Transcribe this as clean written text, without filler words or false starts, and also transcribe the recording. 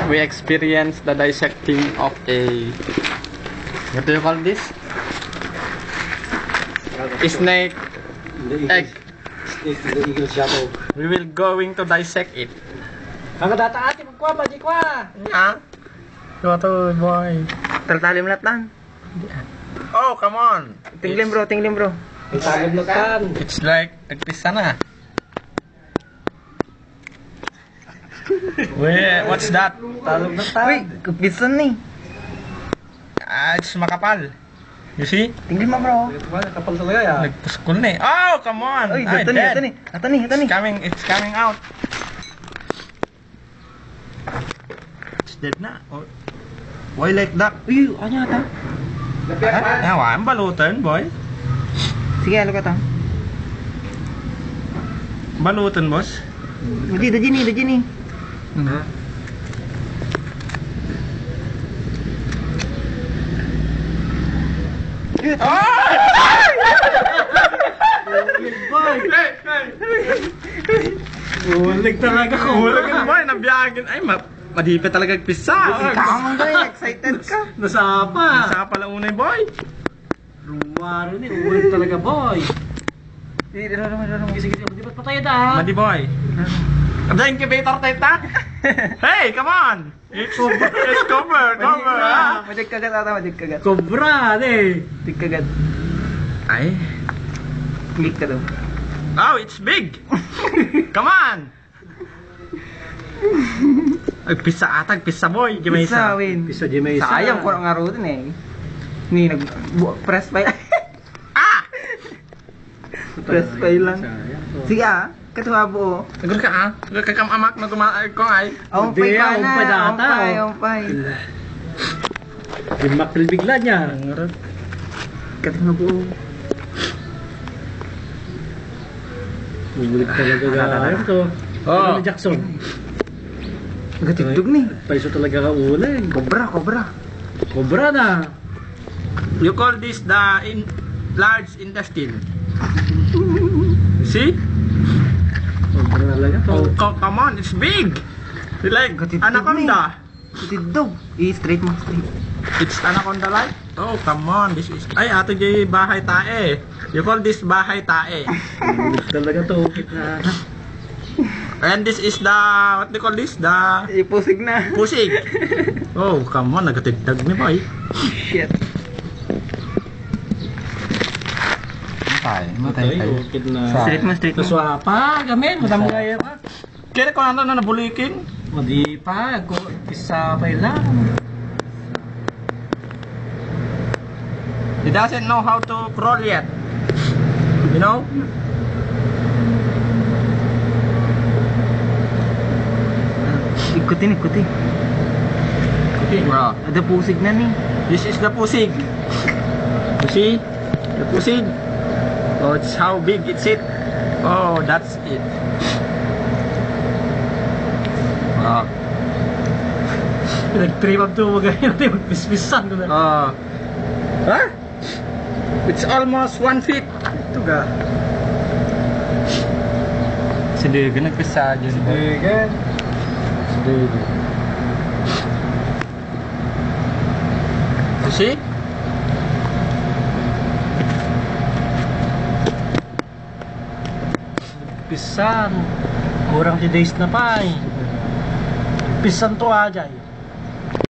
we experience the dissecting of a, what do you call this? Snake egg. Snake the eagle shadow. We will going to dissect it. Kakadata ati magkuha ba di kwa? Yeah. Ito boy. Taltalim latan. Oh, come on. Tinglim bro, tinglim bro. Talim na kan. It's like nagpisa na. Wait, what's that? Talim na kan. Uy, kupisan ni. It's makapal. You see? Tinglim mo bro. Kapal talaga ya. Nagpuskol na eh. Oh, come on. Uy, Ay, ito ni, dead. ito ni. Ito ni, ito ni. It's coming out. It's dead na. Oh. Why like that? Uy, ano ata? Ang balutan, boy. Sige, alo ka ta. Balutan, boss. Hindi, dajin ni. Ulig talaga ko. Ulag ka boy, nabiyagin. Ay, madipit talaga pisa. Kamang boy, excited ka. Nasapa. Saka pala unay, boy. Rumaro ni. Ulig talaga boy. Sige, dalo naman. Sige, di ba't patay da? Madi, boy. The incubator teta. Hey, come on. It's cover. Ah. Madig kagat ata, madig kagat. Cobra ni. Madig kagat. Ay. Klik ka daw. Oh, it's big. Come on. Ay, pisa atag, pisa boy. Pisa, win. Pisa di may isa. Sayang ko nga ro din eh. Ni press pa. Press pa lang. Sige ah, katuwa buo. Nagur ka ah. Nagur ka kamamak na kung ay. Ompay pa na. Ompay data. Ompay. Di makil bigla niya. Katuwa buo. Ulig talaga gayam to. Oh. Ano Jackson? Nagtitog ni. Paiso talaga ka ulig. Cobra. Cobra na. You call this the large intestine. See? Cobra talaga to. Oh, come on, it's big. It's like Gatitog anaconda. Nagtitog. Straight mo, straight. It's anaconda like. Oh, come on, this is. Ay, ato jay bahay tae. You call this bahay tae. Ulig talaga to. Kita. And this is the, what do you call this? The Ipusig na. pusig. Oh, come on, nagatigdag ni boy. Shit. Matay. Ukit na. Straight mo. Naswa pa. Gamin. Madam gaya pa. Kaya ko na nabulikin. O di pa. Isa pa lang. He doesn't know how to crawl yet. You know? Ikutin. Wow. Ada pusig na ni. This is the pusig. You see? The pusig. Oh, it's how big it's it. Oh, that's it. Wow. Nag-trip up to magayon. Magpispisan ko na. Huh? It's almost 1 feet. Ito ga. Sidigan, nagpisa dyan. Sidigan. You see? Pisan. Kurang si days na pa eh. Pisan to ajay.